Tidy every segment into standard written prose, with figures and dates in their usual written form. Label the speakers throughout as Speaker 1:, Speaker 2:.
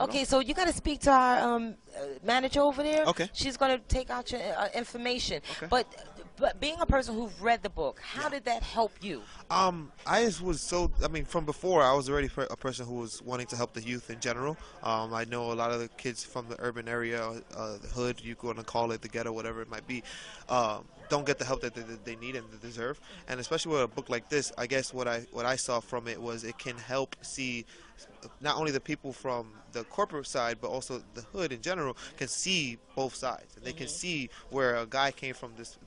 Speaker 1: Okay, so you got to speak to our manager over there.
Speaker 2: Okay.
Speaker 1: She's going to take out your information.
Speaker 2: Okay.
Speaker 1: But being a person who's read the book, how did that help you?
Speaker 2: I just was so, I mean, from before, I was already a person who was wanting to help the youth in general. I know a lot of the kids from the urban area, the hood, you want to call it, the ghetto, whatever it might be, don't get the help that they need and they deserve. And especially with a book like this, I guess what I saw from it was it can help see not only the people from the corporate side, but also the hood in general can see both sides, and they can see where a guy came from this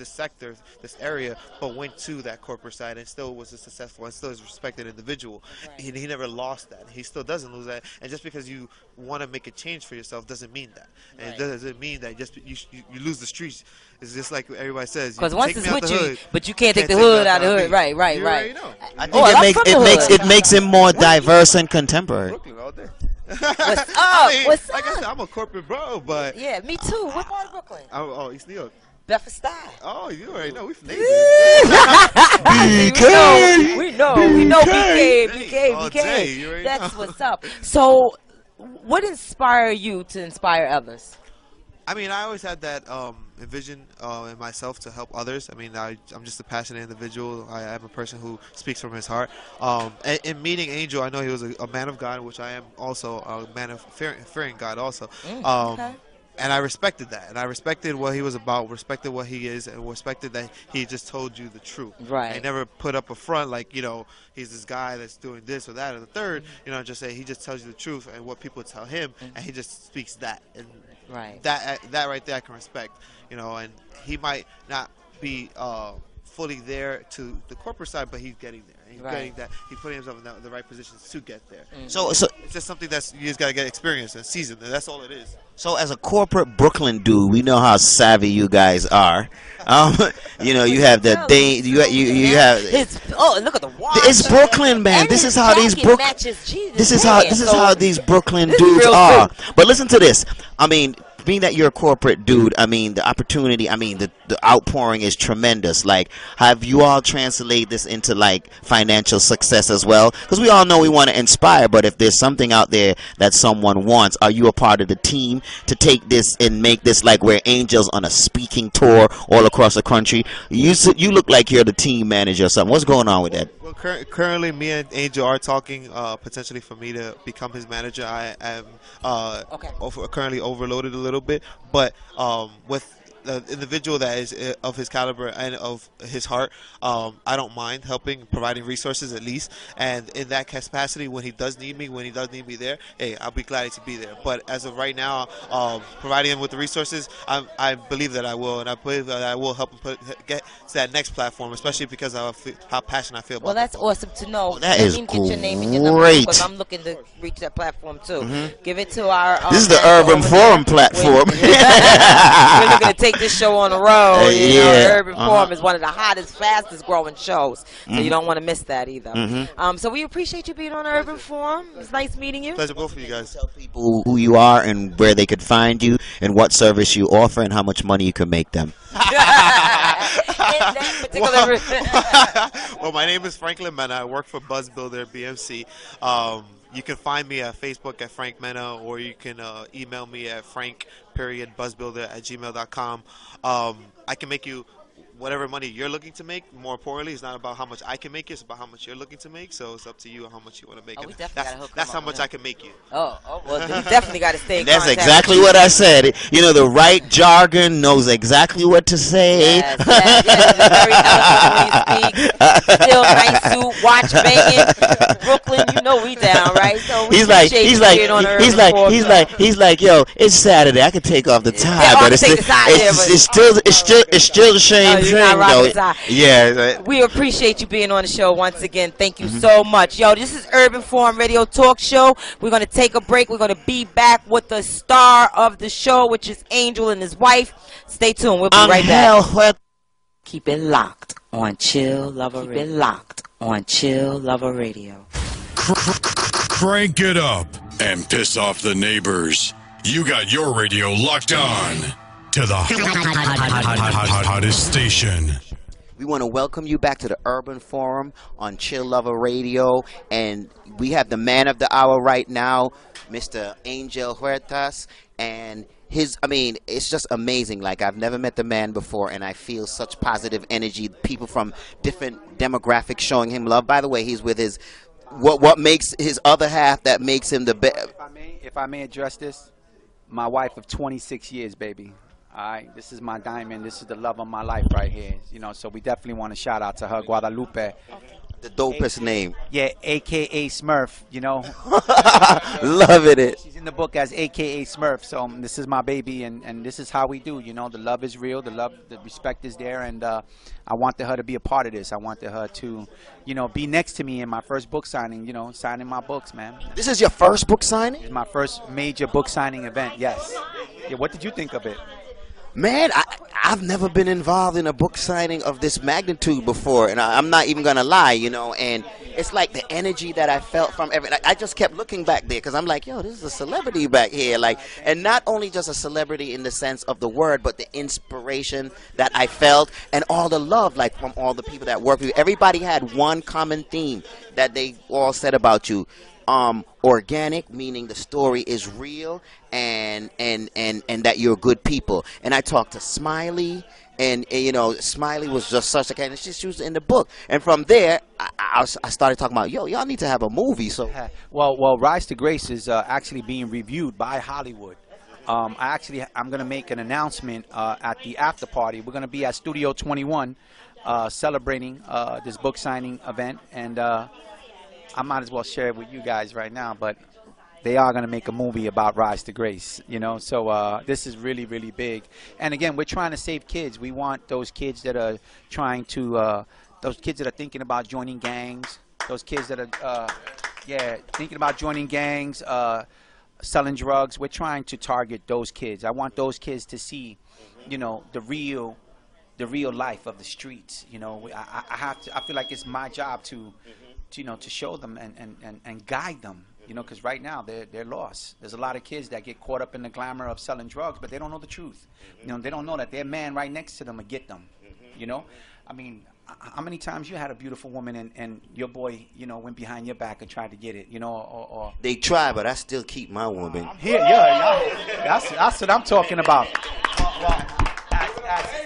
Speaker 2: sector, this area, but went to that corporate side and still was a successful and still is a respected individual. Right. He never lost that. He still doesn't lose that. And just because you want to make a change for yourself doesn't mean that. And it doesn't mean that just you lose the streets. It's just like everybody says.
Speaker 1: Because once it's with you, but you can't take the hood out of the hood. Right.
Speaker 3: I think it makes him more diverse and contemporary.
Speaker 2: Brooklyn all day.
Speaker 1: What's up?
Speaker 2: I mean,
Speaker 1: What's
Speaker 2: like
Speaker 1: up?
Speaker 2: I said, I'm a corporate bro, but
Speaker 1: yeah, me too. What part of Brooklyn?
Speaker 2: Oh, East New York.
Speaker 1: Bedford-Stuyvesant.
Speaker 2: Oh, you already know we from neighbors.
Speaker 1: BK. We know. BK. That's what's up. So, what inspired you to inspire others?
Speaker 2: I mean, I always had that vision in myself to help others. I mean, I'm just a passionate individual. I am a person who speaks from his heart. In meeting Angel, I know he was a man of God, which I am also a man of fearing God also. Okay. And I respected that, and I respected what he was about, respected what he is, and respected that he just told you the truth.
Speaker 1: Right.
Speaker 2: He never put up a front like, you know, he's this guy that's doing this or that or the third. You know, just say he just tells you the truth and what people tell him, and he just speaks that. And that right there I can respect. You know, and he might not be fully there to the corporate side, but he's getting there. He's getting that. He's putting himself in the right positions to get there. So it's just something that's you just gotta get experience and season. And that's all it is.
Speaker 3: So as a corporate Brooklyn dude, we know how savvy you guys are. You know, you have the day. You have.
Speaker 1: Look at the watch.
Speaker 3: It's Brooklyn, man. This is how these these Brooklyn dudes are. But listen to this. I mean, being that you're a corporate dude, I mean, the opportunity, I mean, the outpouring is tremendous. Like, have you all translate this into, like, financial success as well? Because we all know we want to inspire, but if there's something out there that someone wants, are you a part of the team to take this and make this like we're angels on a speaking tour all across the country? You look like you're the team manager or something. What's going on with that?
Speaker 2: Well, currently, me and Angel are talking potentially for me to become his manager. I am currently overloaded a little bit, but with the individual that is of his caliber and of his heart, I don't mind helping, providing resources at least. And in that capacity, when he does need me, there, hey, I'll be glad to be there. But as of right now, providing him with the resources, I believe that I will, and I believe that I will help him get to that next platform, especially because of how passionate I feel about it.
Speaker 1: Well, that's awesome to know.
Speaker 3: That is
Speaker 1: get your name and your number, because I'm looking to reach that platform too. Give it to our.
Speaker 3: This is the Urban Forum platform.
Speaker 1: We're looking to take this show on the road. You know, Urban Forum is one of the hottest, fastest growing shows, so you don't want to miss that either. So we appreciate you being on Urban Forum. It's nice meeting you.
Speaker 2: Pleasure both of you guys.
Speaker 3: Tell people who you are and where they could find you and what service you offer and how much money you can make them.
Speaker 2: Well, my name is Franklin Mena. I work for Buzz Builder BMC. You can find me at Facebook at Frank Mena, or you can email me at frank.buzzbuilder@gmail.com. I can make you whatever money you're looking to make. More importantly, it's not about how much I can make you, it's about how much you're looking to make. So it's up to you how much you want to make. That's how much I can make you.
Speaker 1: Well, you definitely got to stay in
Speaker 3: That's
Speaker 1: contact.
Speaker 3: exactly what I said. You know, the right jargon knows exactly what to say.
Speaker 1: Yes, very eloquent when you speak. Still nice suit, watch banging. Brooklyn, you know we down, right? So
Speaker 3: he's like, yo, it's Saturday. I can take off the tie, but it's still the same thing, though. Yeah.
Speaker 1: We appreciate you being on the show once again. Thank you so much. Yo, this is Urban Forum Radio Talk Show. We're going to take a break. We're going to be back with the star of the show, which is Angel and his wife. Stay tuned. We'll be right back. Keep it locked on Chill Lover Radio. Keep it locked on Chill Lover Radio.
Speaker 4: Crank it up and piss off the neighbors. You got your radio locked on to the hottest station.
Speaker 3: We want to welcome you back to the Urban Forum on Chill Lover Radio, and we have the man of the hour right now, Mr. Angel Huertas, and I mean, it's just amazing. Like, I've never met the man before, and I feel such positive energy. People from different demographics showing him love. By the way, he's with his, what makes his other half that makes him the best.
Speaker 5: If I may address this, my wife of 26 years, baby. All right, this is my diamond. This is the love of my life right here. You know, so we definitely want to shout out to her, Guadalupe.
Speaker 3: The dopest name.
Speaker 5: Yeah, a.k.a. Smurf, you know.
Speaker 3: Loving it.
Speaker 5: She's in the book as a.k.a. Smurf, so this is my baby, and this is how we do, you know. The love is real, the respect is there, and I wanted her to be a part of this. I wanted her to, you know, be next to me in my first book signing, you know, signing my books, man.
Speaker 3: This is your first book signing?
Speaker 5: It's my first major book signing event, yes. Yeah, what did you think of it?
Speaker 3: Man, I've never been involved in a book signing of this magnitude before, and I'm not even going to lie, you know, and it's like the energy that I felt from I just kept looking back there because I'm like, yo, this is a celebrity back here, like, and not only just a celebrity in the sense of the word, but the inspiration that I felt and all the love, like, from all the people that worked with you. Everybody had one common theme that they all said about you. Organic, meaning the story is real, and that you're good people. And I talked to Smiley, and you know, Smiley was just such a kind, and she was in the book. And from there, I started talking about, yo, y'all need to have a movie. So,
Speaker 5: well, Rise to Grace is actually being reviewed by Hollywood. I'm going to make an announcement at the after party. We're going to be at Studio 21 celebrating this book signing event, and I might as well share it with you guys right now, but they are going to make a movie about Rise to Grace, you know, so this is really, really big. And again, we're trying to save kids. We want those kids that are trying to, those kids that are thinking about joining gangs, those kids that are, thinking about joining gangs, selling drugs. We're trying to target those kids. I want those kids to see, you know, the real life of the streets. You know, I feel like it's my job to you know, to show them and guide them, you know, because right now they're lost. There's a lot of kids that get caught up in the glamour of selling drugs, but they don't know the truth. You know, they don't know that their man right next to them will get them, you know. I mean, how many times you had a beautiful woman and your boy, you know, went behind your back and tried to get it, you know, or
Speaker 3: they try, but I still keep my woman.
Speaker 5: I'm here, yeah, that's what I'm talking about.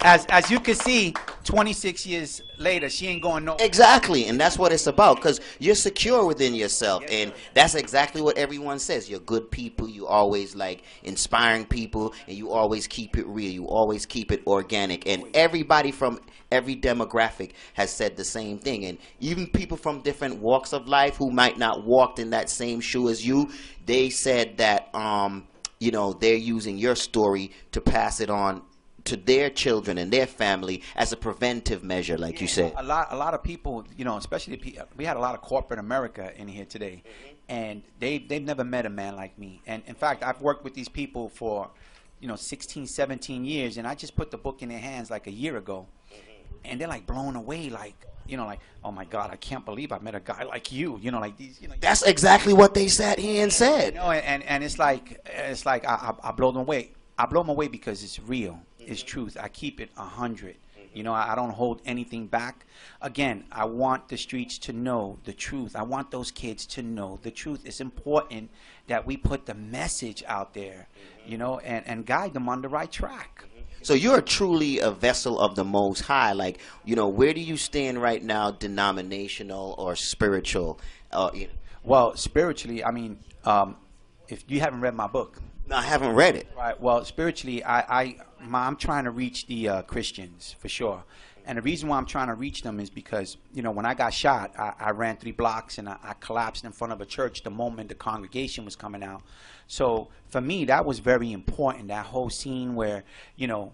Speaker 5: As you can see, 26 years later, she ain't going nowhere.
Speaker 3: Exactly, and that's what it's about, because you're secure within yourself, and that's exactly what everyone says. You're good people, you always, like, inspiring people, and you always keep it real, you always keep it organic, and everybody from every demographic has said the same thing, and even people from different walks of life who might not walked in that same shoe as you, they said that, you know, they're using your story to pass it on to their children and their family as a preventive measure, like you said.
Speaker 5: A lot of people, you know, especially we had a lot of corporate America in here today, and they've never met a man like me. And in fact, I've worked with these people for, you know, 16, 17 years, and I just put the book in their hands like a year ago, and they're like blown away, like, you know, like, oh my God, I can't believe I met a guy like you, you know, like these, you know.
Speaker 3: That's exactly what they sat here and said.
Speaker 5: You know, and it's like I blow them away. I blow them away because it's real. It's truth. I keep it 100. You know, I don't hold anything back. Again, I want the streets to know the truth. I want those kids to know the truth. It's important that we put the message out there, you know, and guide them on the right track.
Speaker 3: So you're truly a vessel of the Most High. Like, you know, where do you stand right now, denominational or spiritual? You know?
Speaker 5: Well, spiritually, I mean, if you haven't read my book.
Speaker 3: No, I haven't read it.
Speaker 5: Right. Well, spiritually, I'm trying to reach the Christians for sure, and the reason why I'm trying to reach them is because, you know, when I got shot, I ran 3 blocks and I collapsed in front of a church the moment the congregation was coming out. So for me, that was very important. That whole scene where, you know,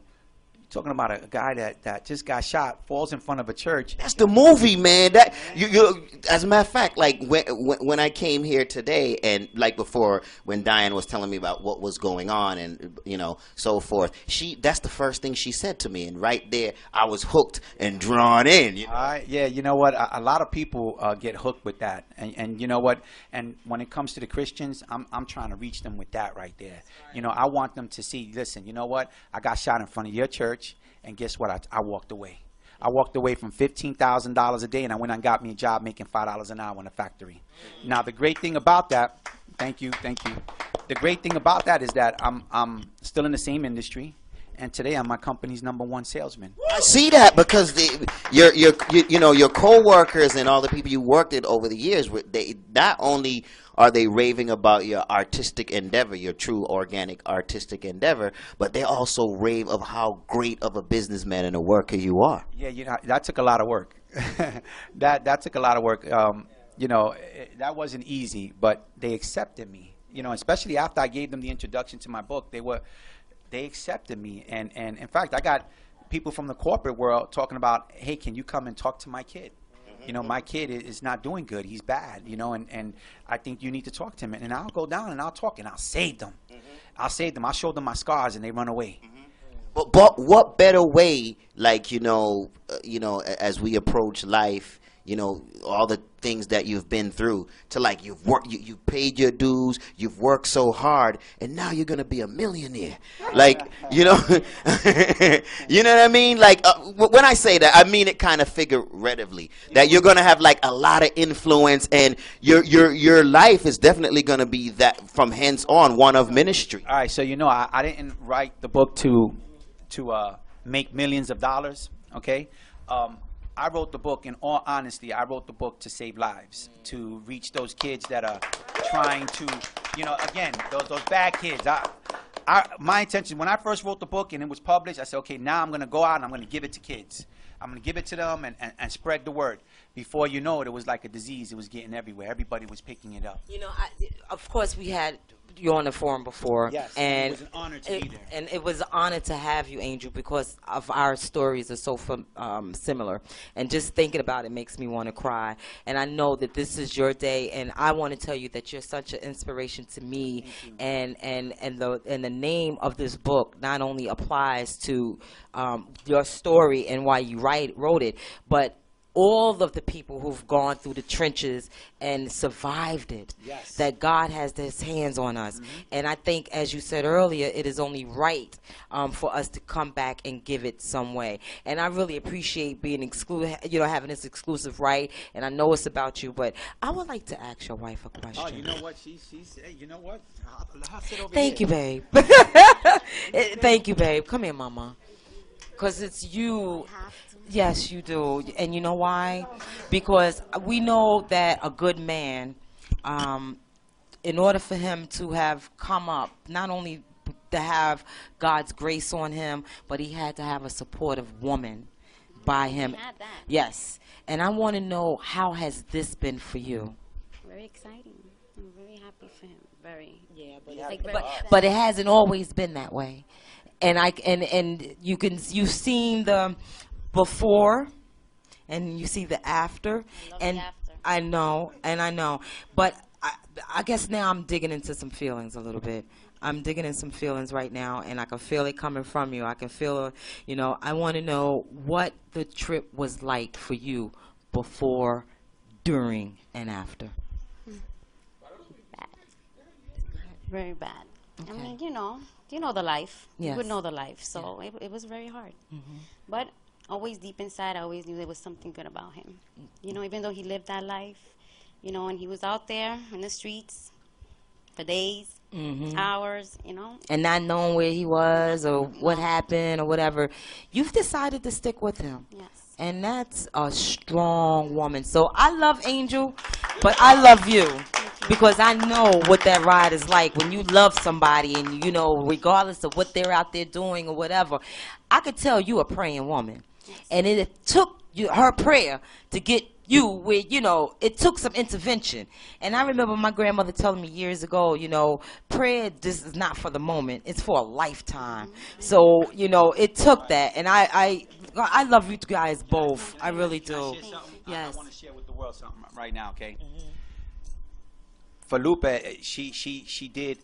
Speaker 5: talking about a guy that just got shot, falls in front of a church.
Speaker 3: That's the movie, man. That you as a matter of fact, like when I came here today, and like before, when Diane was telling me about what was going on and, you know, so forth, that's the first thing she said to me, and right there I was hooked and drawn in. You know?
Speaker 5: Yeah, you know what? A lot of people get hooked with that, and you know what? And when it comes to the Christians, I'm trying to reach them with that right there. You know, I want them to see. Listen, you know what? I got shot in front of your church. And guess what? I walked away. I walked away from $15,000 a day, and I went and got me a job making $5 an hour in a factory. Now, the great thing about that, thank you. The great thing about that is that I'm still in the same industry. And today I'm my company's #1 salesman.
Speaker 3: I see that because your co-workers and all the people you worked with over the years, they not only are they raving about your artistic endeavor, your true organic artistic endeavor, but they also rave of how great of a businessman and a worker you are.
Speaker 5: Yeah, that took a lot of work. that took a lot of work. That wasn't easy, but they accepted me. Especially after I gave them the introduction to my book, they accepted me, and in fact, I got people from the corporate world talking about, hey, can you come and talk to my kid? My kid is not doing good. He's bad, and I think you need to talk to him. And I'll go down and I'll talk and I'll save them. I'll save them. I'll show them my scars and they run away.
Speaker 3: But what better way, as we approach life, all the things that you've been through, to you've worked, you paid your dues, you've worked so hard, and now you're gonna be a millionaire. You know what I mean? When I say that, I mean it kind of figuratively. That you're gonna have a lot of influence, and your life is definitely gonna be that from hence on one of ministry.
Speaker 5: All right, so I didn't write the book to make millions of dollars. Okay. I wrote the book, in all honesty, I wrote the book to save lives, to reach those kids that are trying to, again, those bad kids. My intention, when I first wrote the book and it was published, I said, okay, now I'm going to go out and I'm going to give it to kids. I'm going to give it to them and spread the word. Before you know it, it was like a disease. It was getting everywhere. Everybody was picking it up.
Speaker 1: Of course, we had you on the forum before.
Speaker 5: Yes,
Speaker 1: and
Speaker 5: it was an honor to be there.
Speaker 1: And it was an honor to have you, Angel, because of our stories are so similar. And just thinking about it makes me want to cry. And I know that this is your day, and I want to tell you that you're such an inspiration to me. And the name of this book not only applies to your story and why you wrote it, but all of the people who've gone through the trenches and survived it,
Speaker 5: yes,
Speaker 1: that God has his hands on us. And I think, as you said earlier, it is only right for us to come back and give it some way. And I really appreciate being having this exclusive right. And I know it's about you, but I would like to ask your wife a question.
Speaker 5: Oh, you know what? She's hey, you know what? I'll sit over
Speaker 1: Thank you,
Speaker 5: here.
Speaker 1: babe. Thank you, babe. Come here, mama. Because it's you. Yes, you do. And you know why? Because we know that a good man, in order for him to have come up, not only to have God's grace on him, but he had to have a supportive woman by him.
Speaker 6: He had that.
Speaker 1: Yes. And I want to know, how has this been for you?
Speaker 6: Very exciting. I'm very happy for him. Very.
Speaker 1: Yeah,
Speaker 6: But
Speaker 1: it hasn't always been that way. And you've seen the before and you see the after. And
Speaker 6: the after.
Speaker 1: I know, but I guess now I'm digging into some feelings a little bit. I'm digging in some feelings right now, and I can feel it coming from you. I can feel, I want to know what the trip was like for you before, during, and after.
Speaker 6: Bad. Very bad.
Speaker 1: Okay.
Speaker 6: I mean, you know the life.
Speaker 1: Yes.
Speaker 6: You would know the life. So it was very hard. But always deep inside, I always knew there was something good about him. Even though he lived that life, and he was out there in the streets for days, hours,
Speaker 1: And not knowing where he was or what happened or whatever, you've decided to stick with him.
Speaker 6: Yes.
Speaker 1: And that's a strong woman. So I love Angel, but I love you. Because I know what that ride is like when you love somebody and, regardless of what they're out there doing or whatever. I could tell you a praying woman.
Speaker 6: Yes.
Speaker 1: And it took her prayer to get you where, it took some intervention. And I remember my grandmother telling me years ago, prayer, this is not for the moment. It's for a lifetime. So, it took that. And I love you guys both. I really do. Yes.
Speaker 5: I want to share with the world something right now, okay? For Lupe, she did